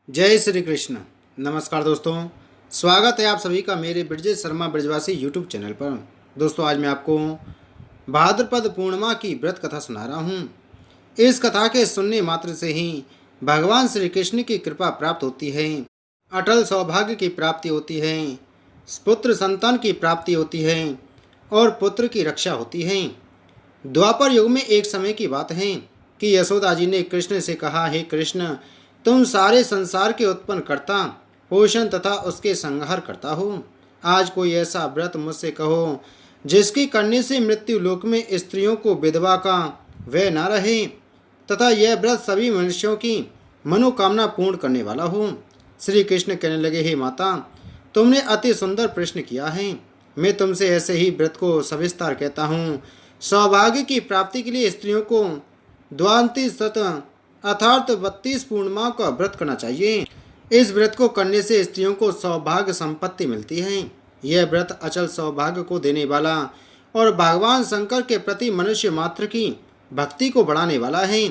जय श्री कृष्ण। नमस्कार दोस्तों, स्वागत है आप सभी का मेरे ब्रजेश शर्मा ब्रजवासी यूट्यूब चैनल पर। दोस्तों, आज मैं आपको भाद्रपद पूर्णिमा की व्रत कथा सुना रहा हूँ। इस कथा के सुनने मात्र से ही भगवान श्री कृष्ण की कृपा प्राप्त होती है, अटल सौभाग्य की प्राप्ति होती है, पुत्र संतान की प्राप्ति होती है और पुत्र की रक्षा होती है। द्वापर युग में एक समय की बात है कि यशोदा जी ने कृष्ण से कहा, हे कृष्ण, तुम सारे संसार के उत्पन्न करता, पोषण तथा उसके संहार करता हो। आज कोई ऐसा व्रत मुझसे कहो जिसके करने से मृत्यु लोक में स्त्रियों को विधवा का वह न रहे तथा यह व्रत सभी मनुष्यों की मनोकामना पूर्ण करने वाला हो। श्री कृष्ण कहने लगे, हे माता, तुमने अति सुंदर प्रश्न किया है। मैं तुमसे ऐसे ही व्रत को सविस्तार कहता हूँ। सौभाग्य की प्राप्ति के लिए स्त्रियों को द्वांति सत अर्थात 32 पूर्णिमाओं का व्रत करना चाहिए। इस व्रत को करने से स्त्रियों को सौभाग्य संपत्ति मिलती है। यह व्रत अचल सौभाग्य को देने वाला और भगवान शंकर के प्रति मनुष्य मात्र की भक्ति को बढ़ाने वाला है।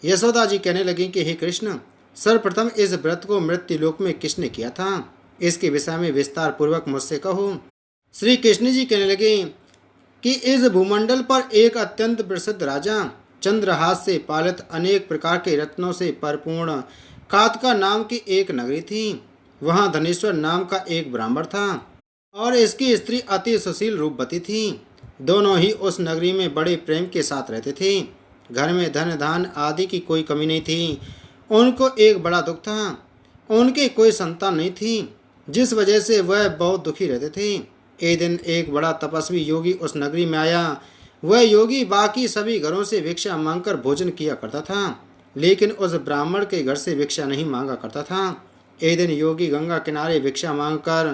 यशोदा जी कहने लगी कि हे कृष्ण, सर्वप्रथम इस व्रत को मृत्यु लोक में किसने किया था, इसके विषय में विस्तार पूर्वक मुझसे कहो। श्री कृष्ण जी कहने लगे कि इस भूमंडल पर एक अत्यंत प्रसिद्ध राजा चंद्रहास से पालित अनेक प्रकार के रत्नों से परिपूर्ण कातका नाम की एक नगरी थी। वहाँ धनेश्वर नाम का एक ब्राह्मण था और इसकी स्त्री अति सुशील रूपवती थी। दोनों ही उस नगरी में बड़े प्रेम के साथ रहते थे। घर में धन धान आदि की कोई कमी नहीं थी। उनको एक बड़ा दुख था, उनके कोई संतान नहीं थी, जिस वजह से वह बहुत दुखी रहते थे। एक दिन एक बड़ा तपस्वी योगी उस नगरी में आया। वह योगी बाकी सभी घरों से भिक्षा मांगकर भोजन किया करता था, लेकिन उस ब्राह्मण के घर से भिक्षा नहीं मांगा करता था। एक दिन योगी गंगा किनारे भिक्षा मांगकर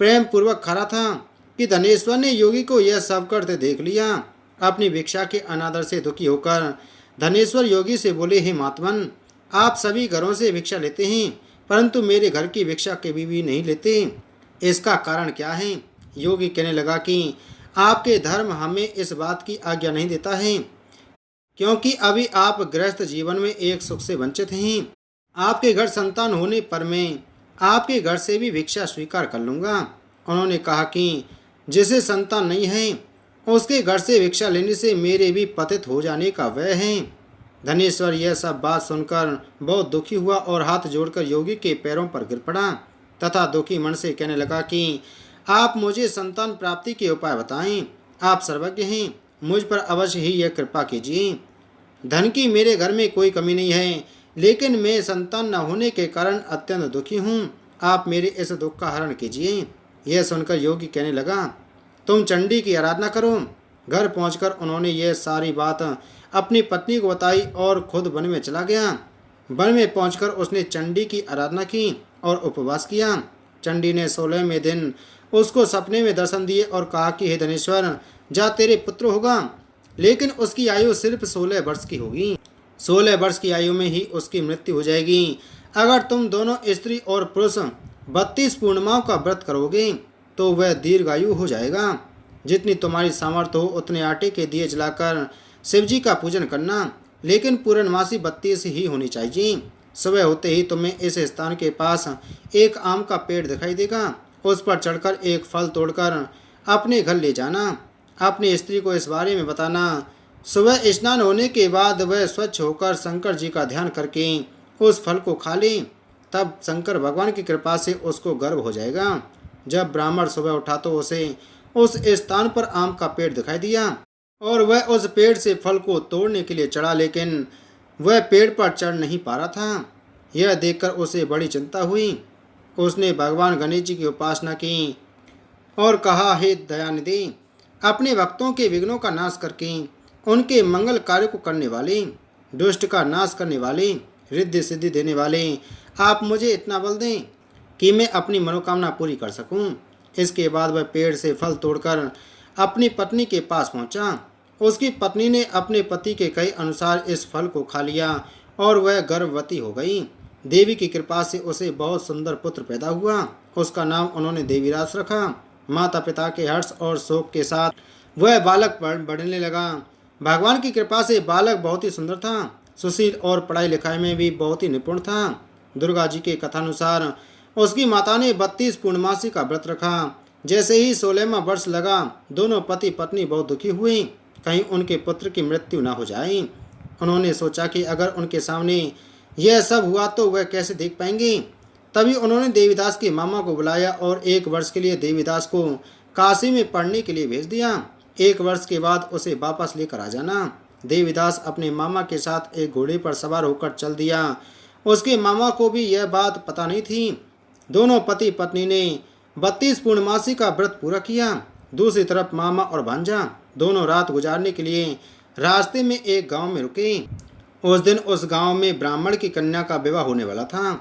प्रेम पूर्वक खा रहा था कि धनेश्वर ने योगी को यह सब करते देख लिया। अपनी भिक्षा के अनादर से दुखी होकर धनेश्वर योगी से बोले, हे महात्मन, आप सभी घरों से भिक्षा लेते हैं, परंतु मेरे घर की भिक्षा कभी भी नहीं लेते। इसका कारण क्या है? योगी कहने लगा कि आपके धर्म हमें इस बात की आज्ञा नहीं देता है, क्योंकि अभी आप गृहस्थ जीवन में एक सुख से वंचित हैं। आपके घर संतान होने पर मैं आपके घर से भी भिक्षा स्वीकार कर लूँगा। उन्होंने कहा कि जिसे संतान नहीं है उसके घर से भिक्षा लेने से मेरे भी पतित हो जाने का वह है। धनेश्वर यह सब बात सुनकर बहुत दुखी हुआ और हाथ जोड़कर योगी के पैरों पर गिर पड़ा तथा दुखी मन से कहने लगा कि आप मुझे संतान प्राप्ति के उपाय बताएं। आप सर्वज्ञ हैं, मुझ पर अवश्य ही यह कृपा कीजिए। धन की मेरे घर में कोई कमी नहीं है, लेकिन मैं संतान न होने के कारण अत्यंत दुखी हूँ। आप मेरे इस दुख का हरण कीजिए। यह सुनकर योगी कहने लगा, तुम चंडी की आराधना करो। घर पहुंचकर उन्होंने यह सारी बात अपनी पत्नी को बताई और खुद वन में चला गया। वन में पहुंचकर उसने चंडी की आराधना की और उपवास किया। चंडी ने 16वें दिन उसको सपने में दर्शन दिए और कहा कि हे धनेश्वर, जा तेरे पुत्र होगा, लेकिन उसकी आयु सिर्फ 16 वर्ष की होगी। 16 वर्ष की आयु में ही उसकी मृत्यु हो जाएगी। अगर तुम दोनों स्त्री और पुरुष 32 पूर्णिमाओं का व्रत करोगे तो वह दीर्घायु हो जाएगा। जितनी तुम्हारी सामर्थ्य हो उतने आटे के दिए जलाकर शिवजी का पूजन करना, लेकिन पूर्णमासी 32 ही होनी चाहिए। सुबह होते ही तुम्हें इस स्थान के पास एक आम का पेड़ दिखाई देगा। उस पर चढ़कर एक फल तोड़कर अपने घर ले जाना। अपनी स्त्री को इस बारे में बताना। सुबह स्नान होने के बाद वह स्वच्छ होकर शंकर जी का ध्यान करके उस फल को खा ले, तब शंकर भगवान की कृपा से उसको गर्भ हो जाएगा। जब ब्राह्मण सुबह उठा तो उसे उस स्थान पर आम का पेड़ दिखाई दिया और वह उस पेड़ से फल को तोड़ने के लिए चढ़ा, लेकिन वह पेड़ पर चढ़ नहीं पा रहा था। यह देखकर उसे बड़ी चिंता हुई। उसने भगवान गणेश जी की उपासना की और कहा, हे दयानिधि, अपने भक्तों के विघ्नों का नाश करके उनके मंगल कार्य को करने वाले, दुष्ट का नाश करने वाले, रिद्धि सिद्धि देने वाले, आप मुझे इतना बल दें कि मैं अपनी मनोकामना पूरी कर सकूं। इसके बाद वह पेड़ से फल तोड़कर अपनी पत्नी के पास पहुंचा। उसकी पत्नी ने अपने पति के कहे अनुसार इस फल को खा लिया और वह गर्भवती हो गई। देवी की कृपा से उसे बहुत सुंदर पुत्र पैदा हुआ। उसका नाम उन्होंने देवीराज रखा। माता पिता के हर्ष और शोक के साथ वह बालक बढ़ने लगा। भगवान की कृपा से बालक बहुत ही सुंदर था, सुशील और पढ़ाई लिखाई में भी बहुत ही निपुण था। दुर्गा जी के कथानुसार उसकी माता ने 32 पूर्णमासी का व्रत रखा। जैसे ही 16वां वर्ष लगा, दोनों पति पत्नी बहुत दुखी हुए, कहीं उनके पुत्र की मृत्यु न हो जाए। उन्होंने सोचा कि अगर उनके सामने यह सब हुआ तो वह कैसे देख पाएंगे। तभी उन्होंने देवीदास के मामा को बुलाया और 1 वर्ष के लिए देवीदास को काशी में पढ़ने के लिए भेज दिया। 1 वर्ष के बाद उसे वापस लेकर आ जाना। देवीदास अपने मामा के साथ एक घोड़े पर सवार होकर चल दिया। उसके मामा को भी यह बात पता नहीं थी। दोनों पति पत्नी ने 32 पूर्णमासी का व्रत पूरा किया। दूसरी तरफ मामा और भांजा दोनों रात गुजारने के लिए रास्ते में एक गांव में रुके। उस दिन उस गांव में ब्राह्मण की कन्या का विवाह होने वाला था।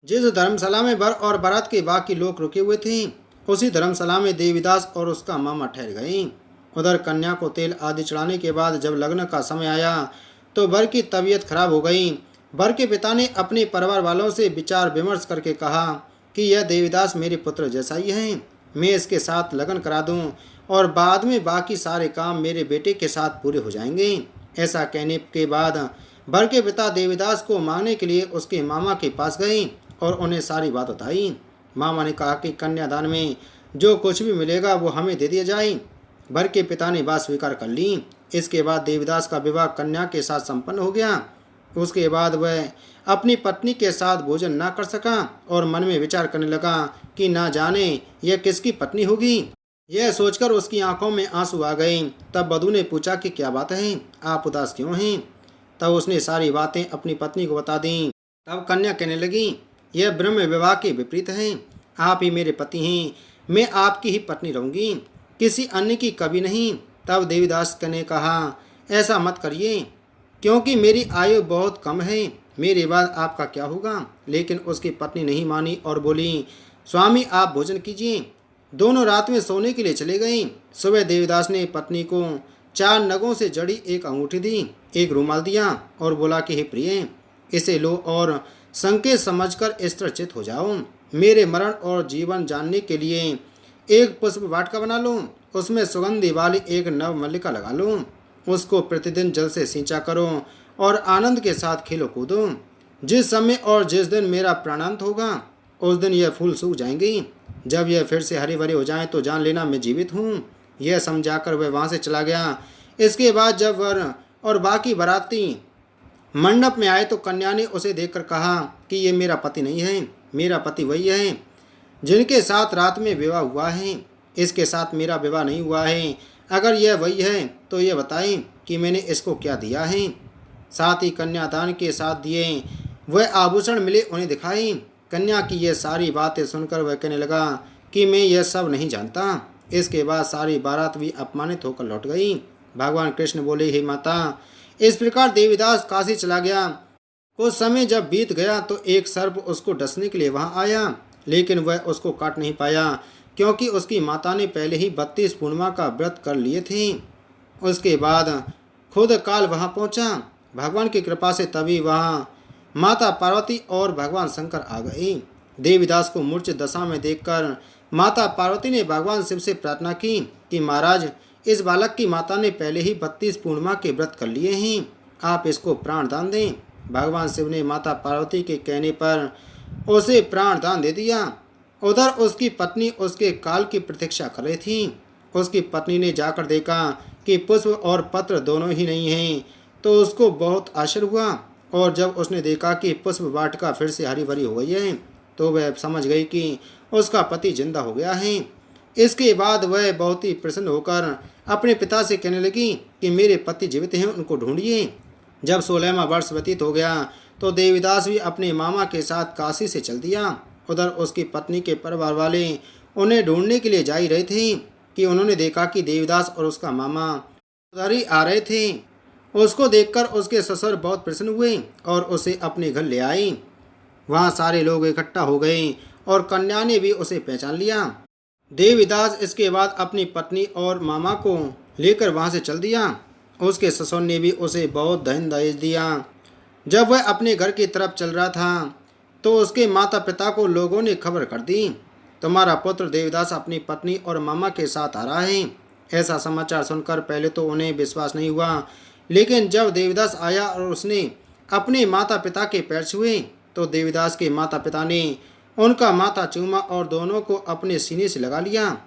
जिस धर्मशाला में वर और बारात के बाकी लोग रुके हुए थे, उसी धर्मशाला में देवीदास और उसका मामा ठहर गए। उधर कन्या को तेल आदि चढ़ाने के बाद जब लग्न का समय आया तो वर की तबीयत खराब हो गई। वर के पिता ने अपने परिवार वालों से विचार विमर्श करके कहा कि यह देवीदास मेरे पुत्र जैसा ही है, मैं इसके साथ लगन करा दूं और बाद में बाकी सारे काम मेरे बेटे के साथ पूरे हो जाएंगे। ऐसा कहने के बाद वर के पिता देवीदास को मांगने के लिए उसके मामा के पास गए और उन्हें सारी बात बताई। मामा ने कहा कि कन्यादान में जो कुछ भी मिलेगा वो हमें दे दिया जाए। वर के पिता ने बात स्वीकार कर ली। इसके बाद देवीदास का विवाह कन्या के साथ संपन्न हो गया। उसके बाद वह अपनी पत्नी के साथ भोजन ना कर सका और मन में विचार करने लगा कि ना जाने यह किसकी पत्नी होगी। यह सोचकर उसकी आंखों में आंसू आ गए। तब वधू ने पूछा कि क्या बात है, आप उदास क्यों हैं। तब उसने सारी बातें अपनी पत्नी को बता दी। तब कन्या कहने लगी, यह ब्रह्म विवाह के विपरीत है। आप ही मेरे पति हैं, मैं आपकी ही पत्नी रहूंगी, किसी अन्य की कभी नहीं। तब देवीदास ने कहा, ऐसा मत करिए, क्योंकि मेरी आयु बहुत कम है, मेरे बाद आपका क्या होगा। लेकिन उसकी पत्नी नहीं मानी और बोली, स्वामी आप भोजन कीजिए। दोनों रात में सोने के लिए चले गए। सुबह देवीदास ने पत्नी को 4 नगों से जड़ी एक अंगूठी दी, एक रुमाल दिया और बोला कि हे प्रिय, इसे लो और संकेत समझकर स्थिरचित हो जाओ। मेरे मरण और जीवन जानने के लिए एक पुष्प वाटिका बना लो, उसमें सुगंधि वाली एक नव मल्लिका लगा लो, उसको प्रतिदिन जल से सिंचा करो और आनंद के साथ खेलो कूदो। जिस समय और जिस दिन मेरा प्राणांत होगा उस दिन यह फूल सूख जाएंगे। जब यह फिर से हरे भरे हो जाएं तो जान लेना मैं जीवित हूँ। यह समझाकर वह वहाँ से चला गया। इसके बाद जब वर और बाकी बाराती मंडप में आए तो कन्या ने उसे देखकर कहा कि ये मेरा पति नहीं है, मेरा पति वही है जिनके साथ रात में विवाह हुआ है, इसके साथ मेरा विवाह नहीं हुआ है। अगर यह वही है तो यह बताएं कि मैंने इसको क्या दिया है। साथ ही कन्यादान के साथ दिए वह आभूषण मिले उन्हें दिखाई। कन्या की यह सारी बातें सुनकर वह कहने लगा कि मैं यह सब नहीं जानता। इसके बाद सारी बारात भी अपमानित होकर लौट गई। भगवान कृष्ण बोले, हे माता, इस प्रकार देवीदास काशी चला गया। कुछ समय जब बीत गया तो एक सर्प उसको डसने के लिए वहां आया, लेकिन वह उसको काट नहीं पाया क्योंकि उसकी माता ने पहले ही 32 पूर्णिमा का व्रत कर लिए थे। उसके बाद खुद काल वहां पहुंचा। भगवान की कृपा से तभी वहां माता पार्वती और भगवान शंकर आ गए। देवीदास को मूर्छित दशा में देखकर माता पार्वती ने भगवान शिव से प्रार्थना की कि महाराज, इस बालक की माता ने पहले ही 32 पूर्णिमा के व्रत कर लिए हैं, आप इसको प्राण दान दें। भगवान शिव ने माता पार्वती के कहने पर उसे प्राण दान दे दिया। उधर उसकी पत्नी उसके काल की प्रतीक्षा कर रही थी। उसकी पत्नी ने जाकर देखा कि पुष्प और पत्र दोनों ही नहीं हैं, तो उसको बहुत आश्चर्य हुआ और जब उसने देखा कि पुष्प वाटिका फिर से हरी भरी हो गई है तो वह समझ गई कि उसका पति जिंदा हो गया है। इसके बाद वह बहुत ही प्रसन्न होकर अपने पिता से कहने लगी कि मेरे पति जीवित हैं, उनको ढूंढिए। जब 16वां वर्ष व्यतीत हो गया तो देवीदास भी अपने मामा के साथ काशी से चल दिया। उधर उसकी पत्नी के परिवार वाले उन्हें ढूंढने के लिए जा ही रहे थे कि उन्होंने देखा कि देवीदास और उसका मामा उधर ही आ रहे थे। उसको देखकर उसके ससुर बहुत प्रसन्न हुए और उसे अपने घर ले आए। वहाँ सारे लोग इकट्ठा हो गए और कन्या ने भी उसे पहचान लिया। देवीदास इसके बाद अपनी पत्नी और मामा को लेकर वहाँ से चल दिया। उसके ससुर ने भी उसे बहुत धन दहेज दिया। जब वह अपने घर की तरफ चल रहा था तो उसके माता पिता को लोगों ने खबर कर दी, तुम्हारा पुत्र देवीदास अपनी पत्नी और मामा के साथ आ रहा है। ऐसा समाचार सुनकर पहले तो उन्हें विश्वास नहीं हुआ, लेकिन जब देवीदास आया और उसने अपने माता पिता के पैर छुए तो देवीदास के माता पिता ने उनका माथा चूमा और दोनों को अपने सीने से लगा लिया।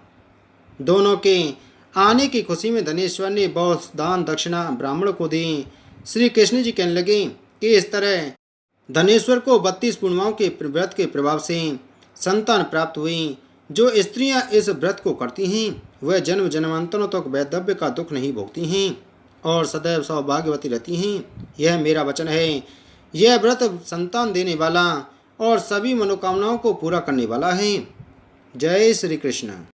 दोनों के आने की खुशी में धनेश्वर ने बहुत दान दक्षिणा ब्राह्मणों को दी। श्री कृष्ण जी कहने लगे कि इस तरह धनेश्वर को 32 पूर्णिमाओं के व्रत के प्रभाव से संतान प्राप्त हुई। जो स्त्रियां इस व्रत को करती हैं वह जन्म जन्मांतरों तक वैधव्य का दुख नहीं भोगती हैं और सदैव सौभाग्यवती रहती हैं। यह मेरा वचन है। यह व्रत संतान देने वाला और सभी मनोकामनाओं को पूरा करने वाला है। जय श्री कृष्ण।